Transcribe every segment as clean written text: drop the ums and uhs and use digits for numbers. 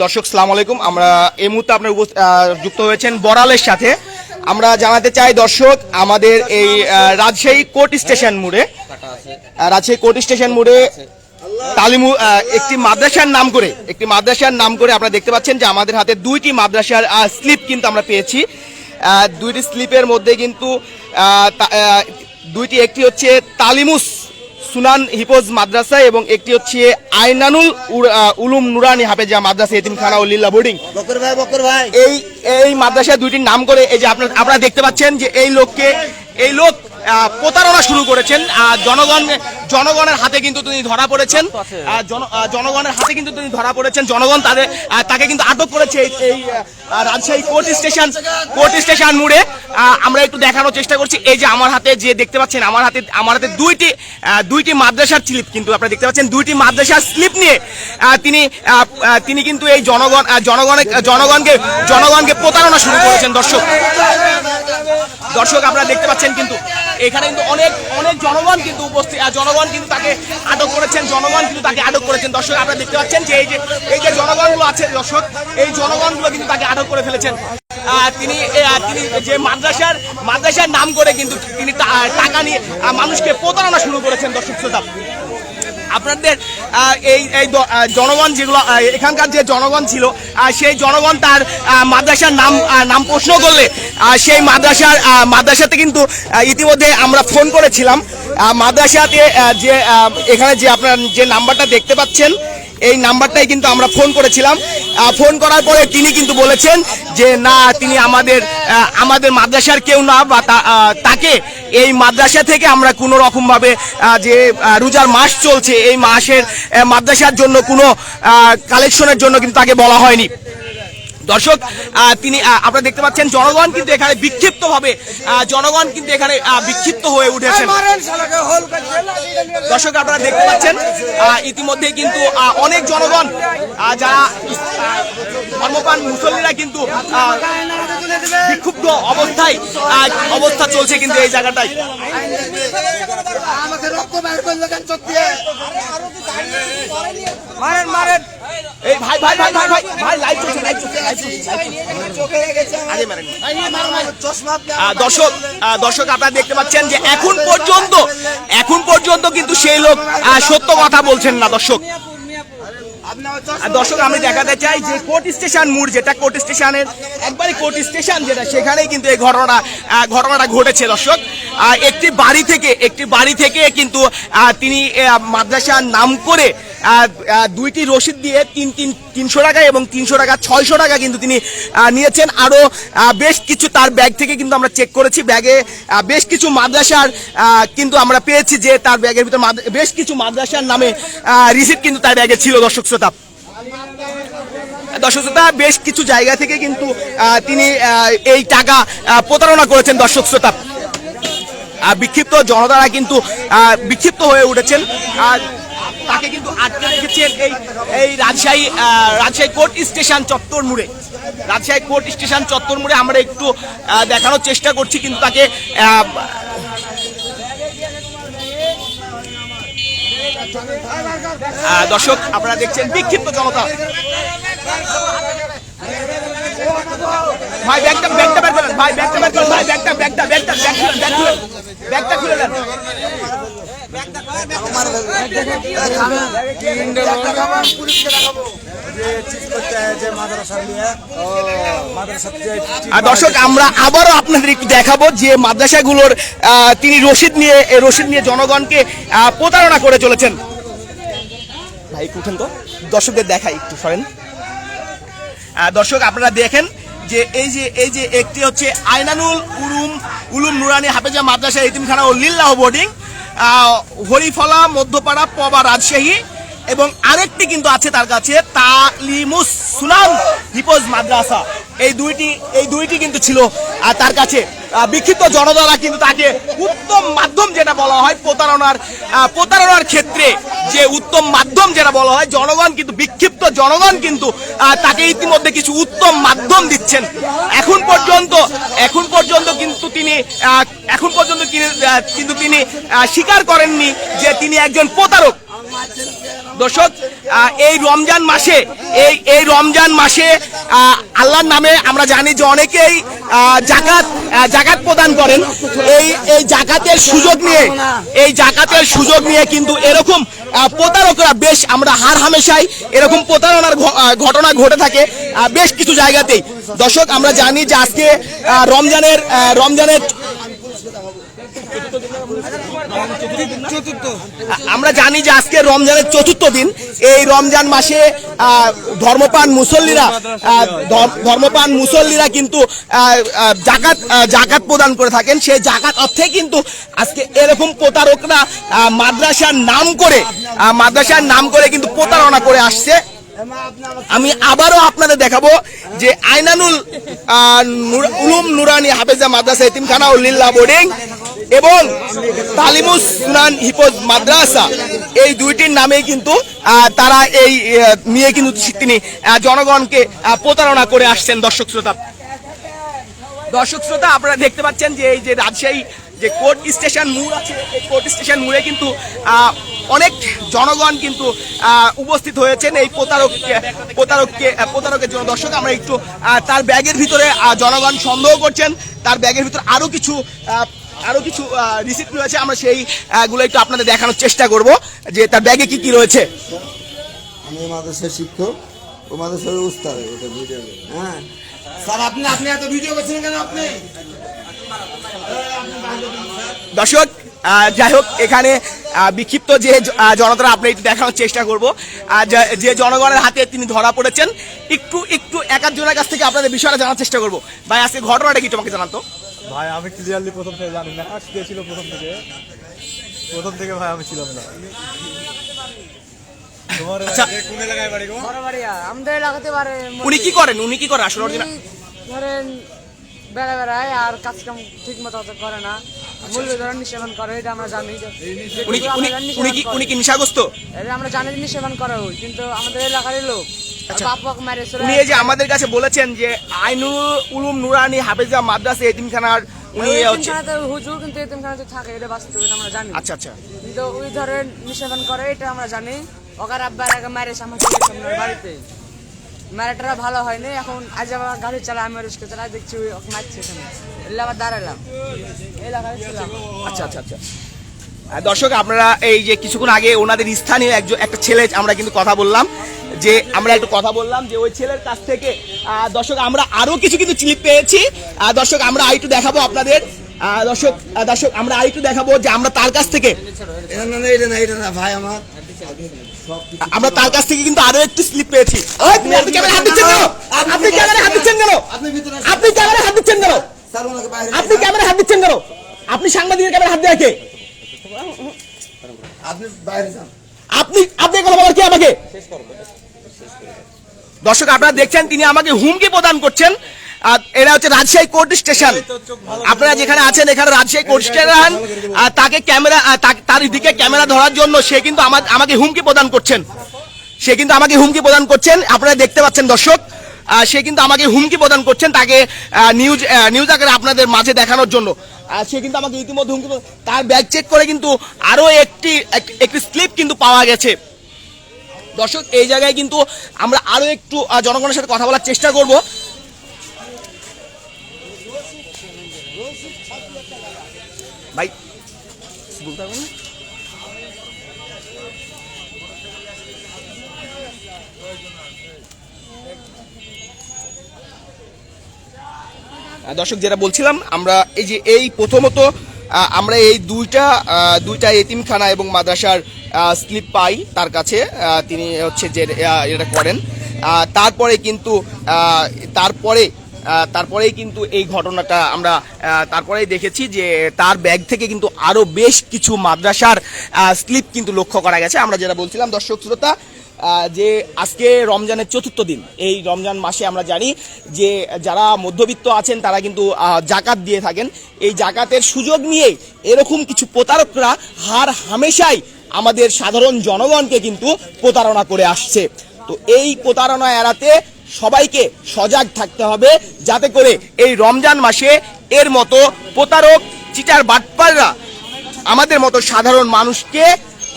দর্শক সালাম আলাইকুম। আমরা এই মুহূর্তে আপনার যুক্ত হয়েছেন বড়ালের সাথে। আমরা জানাতে চাই দর্শক, আমাদের এই রাজশাহী কোর্ট স্টেশন মোড়ে তালিমু একটি মাদ্রাসার নাম করে আপনারা দেখতে পাচ্ছেন যে আমাদের হাতে দুইটি মাদ্রাসার স্লিপ কিন্তু আমরা পেয়েছি। দুইটি স্লিপের মধ্যে কিন্তু একটি হচ্ছে তালিমুস সুনান হিফজ মাদ্রাসা এবং একটি হচ্ছে আইনানুল উলুম নুরানি হাফেজা মাদ্রাসা এতিমখানা ও লিল্লা বোর্ডিং। এই মাদ্রাসা দুইটির নাম করে এই যে আপনারা দেখতে পাচ্ছেন যে এই লোক প্রতারণা শুরু করেছেন। জনগণের হাতে কিন্তু তিনি ধরা পড়েছেন। জনগণ তাকে কিন্তু আটক করেছে এই রাজশাহী কোর্ট স্টেশন মোড়ে। আমরা একটু দেখানোর চেষ্টা করছি। এই যে আমার হাতে যে দেখতে পাচ্ছেন, আমার হাতে দুইটি মাদ্রাসার স্লিপ কিন্তু আপনারা দেখতে পাচ্ছেন। দুইটি মাদ্রাসার স্লিপ নিয়ে তিনি কিন্তু এই জনগণকে প্রতারণা শুরু করেছেন। দর্শক আপনারা দেখতে পাচ্ছেন কিন্তু এখানে কিন্তু অনেক জনগণ কিন্তু উপস্থিত, জনগণ কিন্তু তাকে আটক করেছেন। দর্শক আপনারা দেখতে পাচ্ছেন যে এই যে জনগণগুলো আছে দর্শক, এই জনগণগুলো কিন্তু তাকে আটক করে ফেলেছেন। তিনি যে মাদ্রাসার নাম করে কিন্তু তিনি টাকা নিয়ে মানুষকে প্রতারণা শুরু করেছেন। দর্শক শ্রোতা, আপনাদের এই জনগণ যেগুলো এখানকার যে জনগণ ছিল, সেই জনগণ তার মাদ্রাসার নাম প্রশ্ন করলে সেই মাদ্রাসাতে কিন্তু ইতিমধ্যে আমরা ফোন করেছিলাম। মাদ্রাসাতে যে এখানে যে আপনার যে নাম্বারটা দেখতে পাচ্ছেন, এই নাম্বারটাই কিন্তু আমরা ফোন করেছিলাম। ফোন করার পরে তিনি কিন্তু বলেছেন যে না, তিনি আমাদের মাদ্রাসার কেউ না, বা তাকে এই মাদ্রাসা থেকে আমরা কোনো রকম ভাবে যে রোজার মাস চলছে, এই মাসের মাদ্রাসার জন্য কোনো কালেকশনের জন্য কিন্তু তাকে বলা হয়নি। দর্শক, তিনি আপনারা দেখতে পাচ্ছেন জনগণ কিন্তু এখানে বিক্ষিপ্ত হয়ে উঠেছেন। দর্শক আপনারা দেখতে পাচ্ছেন ইতিমধ্যে কিন্তু অনেক জনগণ, যারা ধর্মপ্রাণ মুসল্লিরা কিন্তু বিক্ষুব্ধ অবস্থা চলছে কিন্তু এই জায়গাটায়। এই ভাই দর্শক আপনারা দেখতে পাচ্ছেন যে এখন পর্যন্ত কিন্তু সেই লোক সত্য কথা বলছেন না। দর্শক আমি দেখাতে চাই যে কোর্ট স্টেশন মোড়, যেটা কোর্ট স্টেশনের একবারে কোর্ট স্টেশন যেটা, সেখানেই কিন্তু এই ঘটনাটা ঘটেছে। দর্শক, একটি বাড়ি থেকে কিন্তু তিনি মাদ্রাসার নাম করে দুইটি রসিদ দিয়ে 300 টাকা এবং 300 টাকা 600 টাকা কিন্তু তিনি নিয়েছেন। আরো বেশ কিছু তার ব্যাগ থেকে কিন্তু আমরা চেক করেছি, ব্যাগে বেশ কিছু মাদ্রাসার কিন্তু আমরা পেয়েছি যে তার ব্যাগের ভিতর বেশ কিছু মাদ্রাসার নামে রিসিপ্ট কিন্তু তার ব্যাগে ছিল। দর্শক শ্রোতা, বেশ কিছু জায়গা থেকে কিন্তু তিনি এই টাকা প্রতারণা করেছেন। দর্শক শ্রোতা, বিক্ষিপ্ত জনতারা কিন্তু বিক্ষিপ্ত হয়ে উঠেছেন। তাকে কিন্তু আটকে রেখেছেন এই রাজশাহী কোর্ট স্টেশন চত্বর মোড়ে। আমরা একটু দেখানোর চেষ্টা করছি কিন্তু তাকে দর্শক আপনারা দেখছেন বিক্ষিপ্ত জনতা। ভাই ব্যাগটা বের করেন, ব্যাগটা খুলে দেন। দর্শক, আমরা আবারও আপনাদের একটু দেখাবো যে মাদ্রাসাগুলোর তিনি রসিদ নিয়ে জনগণকে প্রতারণা করে চলেছেন। ভাই উঠেন তো, দর্শকদের দেখাই একটু সরেন। দর্শক আপনারা দেখেন যে এই যে একটি হচ্ছে আইনানুল উলুম নুরানি হাফেজা মাদ্রাসা এতিমখানা ও লিল্লাহ বোর্ডিং, হরিফলা মধ্যপাড়া পবা রাজশাহী, এবং আরেকটি কিন্তু আছে তার কাছে তালিমুস সুনান হিফজ মাদ্রাসা। এই দুইটি কিন্তু ছিল তার কাছে। বিক্ষিপ্ত জনতারা কিন্তু তাকে উত্তম মাধ্যম যেটা বলা হয় প্রতারণার ক্ষেত্রে, যে উত্তম মাধ্যম যেটা বলা হয়, বিক্ষিপ্ত জনগণ কিন্তু তাকে ইতিমধ্যে কিছু উত্তম মাধ্যম দিচ্ছেন। এখন পর্যন্ত কিন্তু তিনি স্বীকার করেননি যে তিনি একজন প্রতারক। দর্শক এই রমজান মাসে এই রমজান মাসে আল্লাহর নামে আমরা জানি যে অনেকেই জাকাত প্রদান করেন। এই জাকাতের সুযোগ নিয়ে কিন্তু এরকম প্রতারকরা বেশ আমরা হামেশাই এরকম প্রতারণার ঘটনা ঘটে থাকে বেশ কিছু জায়গাতেই। দর্শক আমরা জানি যে আজকে রমজানের আমরা জানি যে আজকে রমজানের চতুর্থ দিন। এই রমজান মাসে ধর্মপ্রাণ মুসল্লিরা কিন্তু জাকাত প্রদান করে থাকেন। সেই জাকাত অর্থে কিন্তু আজকে এরকম প্রতারকরা মাদ্রাসার নাম করে কিন্তু প্রতারণা করে আসছে। আমি আবারও আপনাদের দেখাবো যে আইনানুল উলুম নুরানি হাফেজা মাদ্রাসা এতিমখানা ও লিল্লাহ বোর্ডিং এবং তালিমুস সুনান হিফজ মাদ্রাসা, এই দুইটির নামে কিন্তু তারা এই নিয়ে কিন্তু তিনি জনগণকে প্রতারণা করে আসছেন। দর্শক শ্রোতা আপনারা দেখতে পাচ্ছেন যে এই যে রাজশাহী যে কোর্ট স্টেশন মোড় আছে, এই কোর্ট স্টেশন মোড়ে কিন্তু অনেক জনগণ কিন্তু উপস্থিত হয়েছেন এই প্রতারকের জন্য। দর্শক আমরা একটু তার ব্যাগের ভিতরে জনগণ সন্দেহ করছেন, তার ব্যাগের ভিতরে আরো কিছু রিসিপ্ট রয়েছে, আমরা সেইগুলো একটু আপনাদের দেখানোর চেষ্টা করব যে তার ব্যাগে কি কি রয়েছে। আমি মাদ্রাসার শিক্ষক ও মাদ্রাসার উস্তাদ। হ্যাঁ স্যার, আপনি এত ভিডিও করছেন কেন? আপনি দর্শক যাই হোক, এখানে বিক্ষিপ্ত যে জনতারা আপনি একটু দেখানোর চেষ্টা করব যে জনগণের হাতে তিনি ধরা পড়েছেন। একটু এক জনের কাছ থেকে আপনাদের বিষয়টা জানার চেষ্টা করব। ভাই আজকে ঘটনাটা কি তোমাকে জানাতো? ভাই আমি ক্লিয়ারলি প্রথম থেকে জানি না, ছিল প্রথম থেকে ভাই আমি ছিলাম না। উনি কি করেন আসলে? ধরেন বেড়া বেড়ায় আর কাজ কাম ঠিক মতো করে না, মূল্য ধরেন নিষেধন করে, এটা আমরা জানি। উনি কি নেশাগ্রস্ত? এটা আমরা জানি যে নিষেধন করে, কিন্তু আমাদের এলাকারই লোক উনি এই যে আমাদের কাছে বলেছেন যে আইনুল উলুম নুরানি হাফেজা মাদ্রাসা এতিমখানার উনি হুজুর, কিন্তু এতিমখানাতে থাকে, এটা বাস্তব, এটা আমরা জানি। আচ্ছা, কিন্তু ওই ধরেন নিষেধন করে, এটা আমরা জানি। ওকার আব্বার আগে মারেছে আমার বাড়িতে, ম্যারেটারা ভালো হয়নি। এখন আজ আবার গাড়ি চালায়, আমি রিস্কে চালাই, দেখছি ওকে মারছে, এখানে আবার দাঁড়ালাম, এলাকায় ছিলাম। আচ্ছা। দর্শক আপনারা এই যে কিছুক্ষণ আগে ওনাদের স্থানীয় একটা ছেলে আমরা কিন্তু কথা বললাম যে ওই ছেলের কাছ থেকে দর্শক আমরা আরো কিছু কিন্তু ক্লিপ পেয়েছি। দর্শক আমরা আরেকটু দেখাবো আপনাদের। দর্শক আমরা আরেকটু দেখাবো যে আমরা তার কাছ থেকে আমরা তার কাছ থেকে কিন্তু আরো একটু স্লিপ পেয়েছি। আপনি ক্যামেরায় হাত দিচ্ছেন কেন? আপনি ক্যামেরায় হাত দিচ্ছেন কেন? আপনি সাংবাদিকের ক্যামেরায় হাত দিয়ে কে? আপনি কথা বলার কি আমাকে? দর্শক আপনারা দেখছেন তিনি আমাকে হুমকি প্রদান করছেন। এটা হচ্ছে রাজশাহী কোর্ট স্টেশন। আপনারা যেখানে আছেন এখানে রাজশাহী কোর্ট স্টেশন। তাকে তার দিকে ক্যামেরা ধরার জন্য সে কিন্তু আমাকে হুমকি প্রদান করছেন। আপনারা দেখতে পাচ্ছেন দর্শক, সে কিন্তু আমাকে হুমকি প্রদান করছেন তাকে নিউজ আকারে আপনাদের মাঝে দেখানোর জন্য। সে কিন্তু আমাকে ইতিমধ্যে হুমকি, তার ব্যাগ চেক করে কিন্তু আরো একটি স্লিপ কিন্তু পাওয়া গেছে। দর্শক এই জায়গায় কিন্তু আমরা আরো একটু জনগণের সাথে কথা বলার চেষ্টা করব। ভাই বলতে পারবো না? দর্শক যেটা বলছিলাম, আমরা এই প্রথমত আমরা এই দুইটা এতিমখানা এবং মাদ্রাসার স্লিপ পাই তার কাছে, তিনি হচ্ছে যে এটা করেন। তারপরেই কিন্তু এই ঘটনাটা আমরা তারপরেই দেখেছি যে তার ব্যাগ থেকে কিন্তু আরো বেশ কিছু মাদ্রাসার স্লিপ কিন্তু লক্ষ্য করা গেছে। আমরা যেটা বলছিলাম দর্শক শ্রোতা, যে আজকে রমজানের চতুর্থ দিন। এই রমজান মাসে আমরা জানি যে যারা মধ্যবিত্ত আছেন তারা কিন্তু জাকাত দিয়ে থাকেন। এই জাকাতের সুযোগ নিয়ে এরকম কিছু প্রতারকরা হামেশাই আমাদের সাধারণ জনগণকে কিন্তু প্রতারণা করে আসছে। তো এই প্রতারণা এড়াতে সবাইকে সজাগ থাকতে হবে, যাতে করে এই রমজান মাসে এর মতো প্রতারক চিটার বাটপাররা আমাদের মতো সাধারণ মানুষকে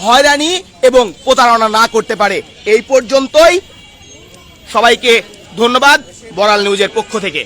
হয়রানি এবং প্রতারণা না করতে পারে। এই পর্যন্তই, সবাইকে ধন্যবাদ বড়াল নিউজের পক্ষ থেকে।